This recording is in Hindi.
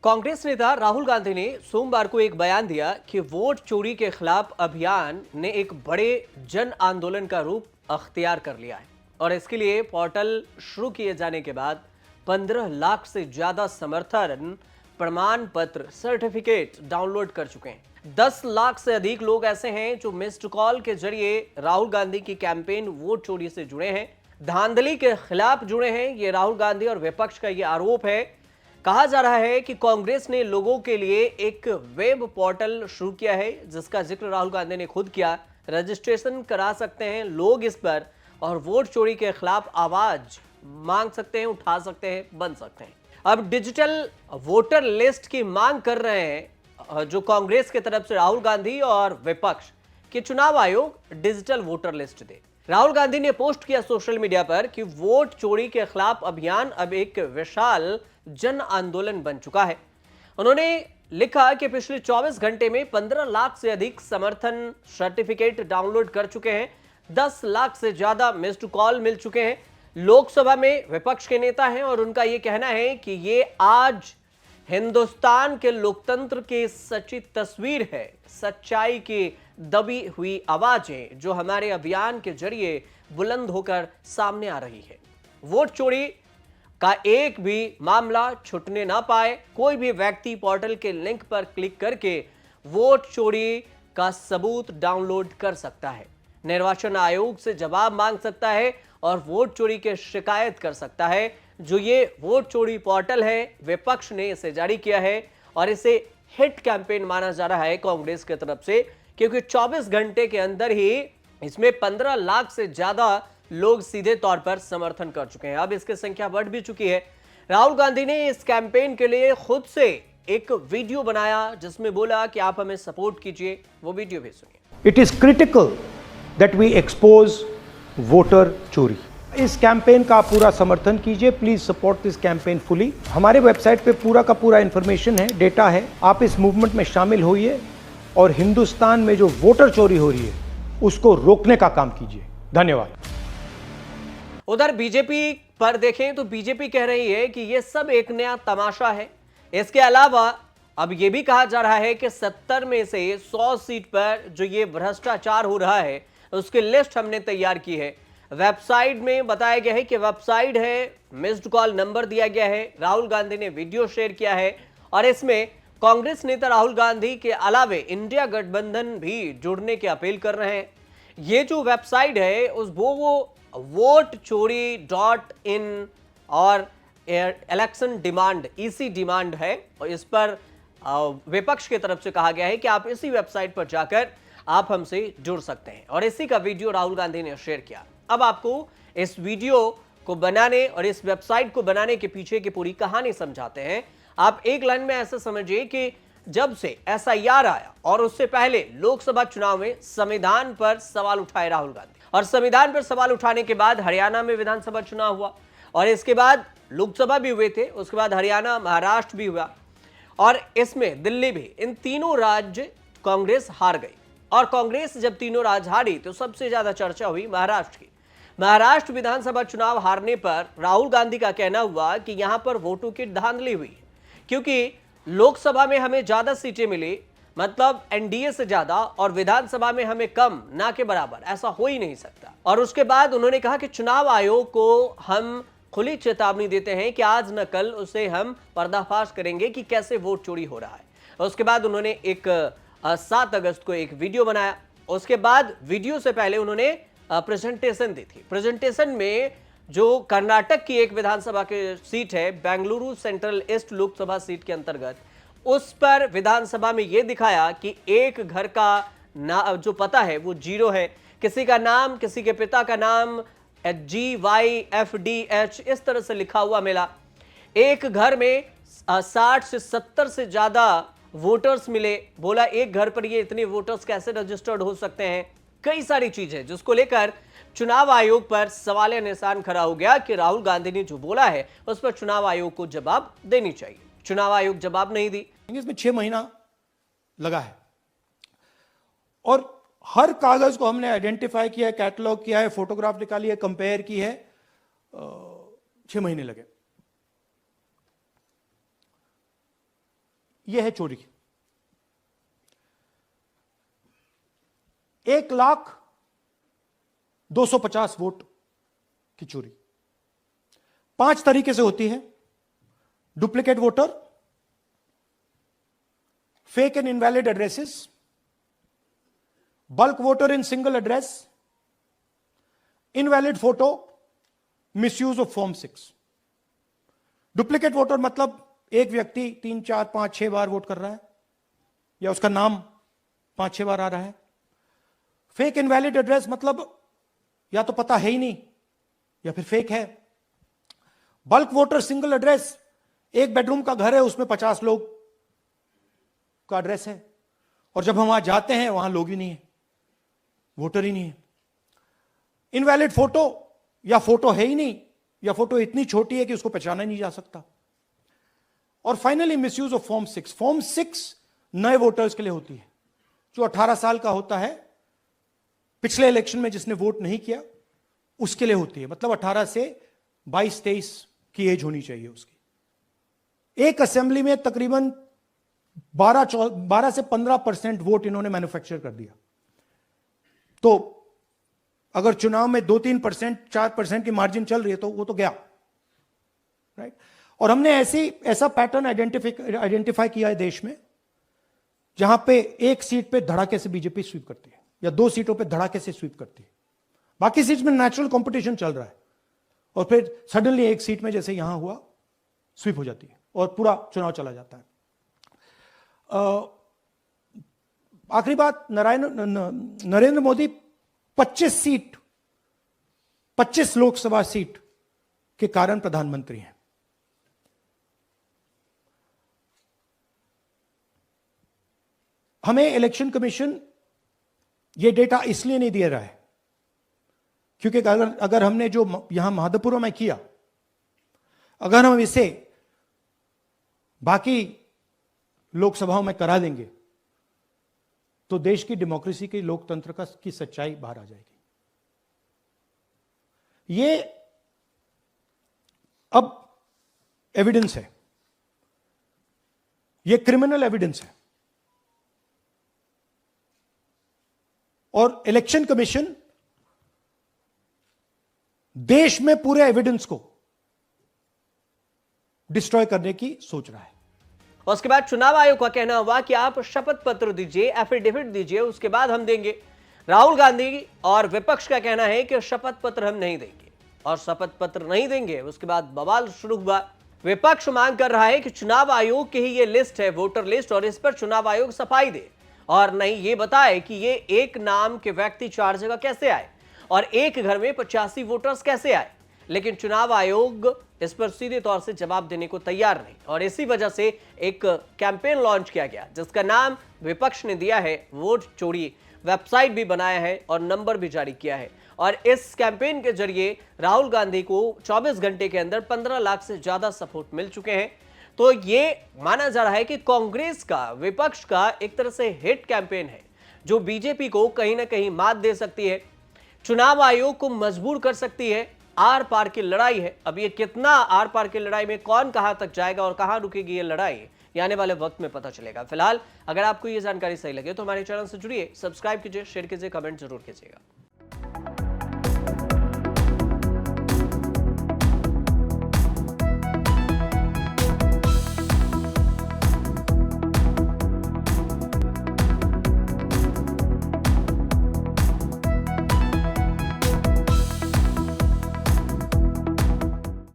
कांग्रेस नेता राहुल गांधी ने सोमवार को एक बयान दिया कि वोट चोरी के खिलाफ अभियान ने एक बड़े जन आंदोलन का रूप अख्तियार कर लिया है और इसके लिए पोर्टल शुरू किए जाने के बाद 15 लाख से ज्यादा समर्थन प्रमाण पत्र सर्टिफिकेट डाउनलोड कर चुके हैं। 10 लाख से अधिक लोग ऐसे हैं जो मिस्ड कॉल के जरिए राहुल गांधी की कैंपेन वोट चोरी से जुड़े हैं, धांधली के खिलाफ जुड़े हैं। ये राहुल गांधी और विपक्ष का ये आरोप है। कहा जा रहा है कि कांग्रेस ने लोगों के लिए एक वेब पोर्टल शुरू किया है जिसका जिक्र राहुल गांधी ने खुद किया। रजिस्ट्रेशन करा सकते हैं लोग इस पर और वोट चोरी के खिलाफ आवाज मांग सकते हैं, उठा सकते हैं, बन सकते हैं। अब डिजिटल वोटर लिस्ट की मांग कर रहे हैं जो कांग्रेस की तरफ से राहुल गांधी और विपक्ष कि चुनाव आयोग डिजिटल वोटर लिस्ट दे। राहुल गांधी ने पोस्ट किया सोशल मीडिया पर कि वोट चोरी के खिलाफ अभियान अब एक विशाल जन आंदोलन बन चुका है। उन्होंने लिखा कि पिछले 24 घंटे में 15 लाख से अधिक समर्थन सर्टिफिकेट डाउनलोड कर चुके हैं, 10 लाख से ज्यादा मिस्ड कॉल मिल चुके हैं। लोकसभा में विपक्ष के नेता हैं और उनका यह कहना है कि ये आज हिंदुस्तान के लोकतंत्र की सच्ची तस्वीर है, सच्चाई की दबी हुई आवाजें जो हमारे अभियान के जरिए बुलंद होकर सामने आ रही है। वोट चोरी का एक भी मामला छूटने ना पाए। कोई भी व्यक्ति पोर्टल के लिंक पर क्लिक करके वोट चोरी का सबूत डाउनलोड कर सकता है, निर्वाचन आयोग से जवाब मांग सकता है और वोट चोरी की शिकायत कर सकता है। जो ये वोट चोरी पोर्टल है, विपक्ष ने इसे जारी किया है और इसे हिट कैंपेन माना जा रहा है कांग्रेस की तरफ से, क्योंकि 24 घंटे के अंदर ही इसमें 15 लाख से ज्यादा लोग सीधे तौर पर समर्थन कर चुके हैं। अब इसकी संख्या बढ़ भी चुकी है। राहुल गांधी ने इस कैंपेन के लिए खुद से एक वीडियो बनाया जिसमें बोला कि आप हमें सपोर्ट कीजिए। वो वीडियो भी सुनिए। It is critical that we expose voter चोरी। इस कैंपेन का पूरा समर्थन कीजिए। Please support this campaign fully. हमारे वेबसाइट पे पूरा का पूरा इंफॉर्मेशन है, डेटा है। आप इस मूवमेंट में शामिल होइए और हिंदुस्तान में जो वोटर चोरी हो रही है उसको रोकने का काम कीजिए। धन्यवाद। उधर बीजेपी पर देखें तो बीजेपी कह रही है कि यह सब एक नया तमाशा है। इसके अलावा अब यह भी कहा जा रहा है कि 70 में से 100 सीट पर जो ये भ्रष्टाचार हो रहा है उसकी लिस्ट हमने तैयार की है। वेबसाइट में बताया गया है कि वेबसाइट है, मिस्ड कॉल नंबर दिया गया है, राहुल गांधी ने वीडियो शेयर किया है और इसमें कांग्रेस नेता राहुल गांधी के अलावे इंडिया गठबंधन भी जुड़ने की अपील कर रहे हैं। ये जो वेबसाइट है वो वोटचोरी.in और इलेक्शन डिमांड ईसी डिमांड है और इस पर विपक्ष की तरफ से कहा गया है कि आप इसी वेबसाइट पर जाकर आप हमसे जुड़ सकते हैं और इसी का वीडियो राहुल गांधी ने शेयर किया। अब आपको इस वीडियो को बनाने और इस वेबसाइट को बनाने के पीछे की पूरी कहानी समझाते हैं। आप एक लाइन में ऐसे समझिए कि जब से एसआईआर आया और उससे पहले लोकसभा चुनाव में संविधान पर सवाल उठाए राहुल गांधी और संविधान पर सवाल उठाने के बाद हरियाणा में विधानसभा चुनाव हुआ और इसके बाद लोकसभा भी हुए थे, उसके बाद हरियाणा, महाराष्ट्र भी हुआ और इसमें दिल्ली भी। इन तीनों राज्य कांग्रेस हार गई और कांग्रेस जब तीनों राज्य हारी तो सबसे ज्यादा चर्चा हुई महाराष्ट्र की। महाराष्ट्र विधानसभा चुनाव हारने पर राहुल गांधी का कहना हुआ कि यहां पर वोटों की धांधली हुई क्योंकि लोकसभा में हमें ज्यादा सीटें मिली, मतलब एनडीए से ज्यादा, और विधानसभा में हमें कम, ना के बराबर। ऐसा हो ही नहीं सकता। और उसके बाद उन्होंने कहा कि चुनाव आयोग को हम खुली चेतावनी देते हैं कि आज न कल उसे हम पर्दाफाश करेंगे कि कैसे वोट चोरी हो रहा है। उसके बाद उन्होंने एक 7 अगस्त को एक वीडियो बनाया। उसके बाद वीडियो से पहले उन्होंने प्रेजेंटेशन दी थी। प्रेजेंटेशन में जो कर्नाटक की एक विधानसभा की सीट है, Bengaluru central east Lok Sabha seat के अंतर्गत, उस पर विधानसभा में यह दिखाया कि एक घर का जो पता है वो 0 है, किसी का नाम, किसी के पिता का नाम GYFDH इस तरह से लिखा हुआ मिला। एक घर में 60 से 70 से ज्यादा वोटर्स मिले। बोला एक घर पर ये इतने वोटर्स कैसे रजिस्टर्ड हो सकते हैं। कई सारी चीजें जिसको लेकर चुनाव आयोग पर सवालिया निशान खड़ा हो गया कि राहुल गांधी ने जो बोला है उस पर चुनाव आयोग को जवाब देनी चाहिए। चुनाव आयोग जवाब नहीं दी। इसमें 6 महीना लगा है और हर कागज को हमने आइडेंटिफाई किया है, कैटलॉग किया है, फोटोग्राफ निकाली है, कंपेयर की है। 6 महीने लगे। यह है चोरी। 1,02,50 वोट की चोरी 5 तरीके से होती है। Duplicate voter, fake and invalid addresses, bulk voter in single address, invalid photo, misuse of form 6। Duplicate voter मतलब एक व्यक्ति 3, 4, 5, 6 बार वोट कर रहा है या उसका नाम 5-6 बार आ रहा है। फेक इनवैलिड एड्रेस मतलब या तो पता है ही नहीं या फिर फेक है। बल्क वोटर सिंगल एड्रेस, एक बेडरूम का घर है, उसमें 50 लोग का एड्रेस है और जब हम वहां जाते हैं वहां लोग ही नहीं है, वोटर ही नहीं है। इनवैलिड फोटो, या फोटो है ही नहीं या फोटो इतनी छोटी है कि उसको पहचाना नहीं जा सकता। और finally misuse of form 6। Form 6 नए वोटर्स के लिए होती है, जो 18 साल का होता है, पिछले इलेक्शन में जिसने वोट नहीं किया उसके लिए होती है। मतलब 18 से 22-23 की एज होनी चाहिए उसकी। एक असेंबली में तकरीबन 12 से 15% वोट इन्होंने मैन्युफैक्चर कर दिया। तो अगर चुनाव में 2-3%, 4% की मार्जिन चल रही है तो वो तो गया, राइट। और हमने ऐसा पैटर्न आइडेंटिफाई किया है देश में, जहां पे एक सीट पे धड़ाके से बीजेपी स्वीप करती है या 2 सीटों पे धड़ाके से स्वीप करती है। बाकी सीट में नेचुरल कंपटीशन चल रहा है और फिर सडनली एक सीट में जैसे यहां हुआ स्वीप हो जाती है और पूरा चुनाव चला जाता है। आखिरी बात, नरेंद्र मोदी 25 लोकसभा सीट के कारण प्रधानमंत्री हैं। हमें इलेक्शन कमीशन यह डेटा इसलिए नहीं दे रहा है क्योंकि अगर हमने जो यहां महादपुर में किया, अगर हम इसे बाकी लोकसभाओं में करा देंगे तो देश की डेमोक्रेसी की, लोकतंत्र की सच्चाई बाहर आ जाएगी। ये अब एविडेंस है, ये क्रिमिनल एविडेंस है और इलेक्शन कमीशन देश में पूरे एविडेंस को डिस्ट्रॉय करने की सोच रहा है। उसके बाद चुनाव आयोग का कहना हुआ कि आप शपथ पत्र दीजिए, एफिडेविट दीजिए, उसके बाद हम देंगे। राहुल गांधी और विपक्ष का कहना है कि शपथ पत्र हम नहीं देंगे और शपथ पत्र नहीं देंगे। उसके बाद बवाल शुरू हुआ। विपक्ष मांग कर रहा है कि चुनाव आयोग की ही ये लिस्ट है, वोटर लिस्ट, और इस पर चुनाव आयोग सफाई दे और नहीं ये बताए कि ये एक नाम के व्यक्ति 4 जगह कैसे आए और एक घर में 85 वोटर्स कैसे आए। लेकिन चुनाव आयोग इस पर सीधे तौर से जवाब देने को तैयार नहीं और इसी वजह से एक कैंपेन लॉन्च किया गया जिसका नाम विपक्ष ने दिया है वोट चोरी। वेबसाइट भी बनाया है और नंबर भी जारी किया है और इस कैंपेन के जरिए राहुल गांधी को 24 घंटे के अंदर 15 लाख से ज्यादा सपोर्ट मिल चुके हैं। तो ये माना जा रहा है कि कांग्रेस का, विपक्ष का एक तरह से हिट कैंपेन है जो बीजेपी को कहीं ना कहीं मात दे सकती है, चुनाव आयोग को मजबूर कर सकती है। आर पार की लड़ाई है। अब ये कितना आर पार की लड़ाई में कौन कहां तक जाएगा और कहां रुकेगी ये लड़ाई, ये आने वाले वक्त में पता चलेगा। फिलहाल अगर आपको ये जानकारी सही लगे तो हमारे चैनल से जुड़िए, सब्सक्राइब कीजिए, शेयर कीजिए, कमेंट जरूर कीजिएगा।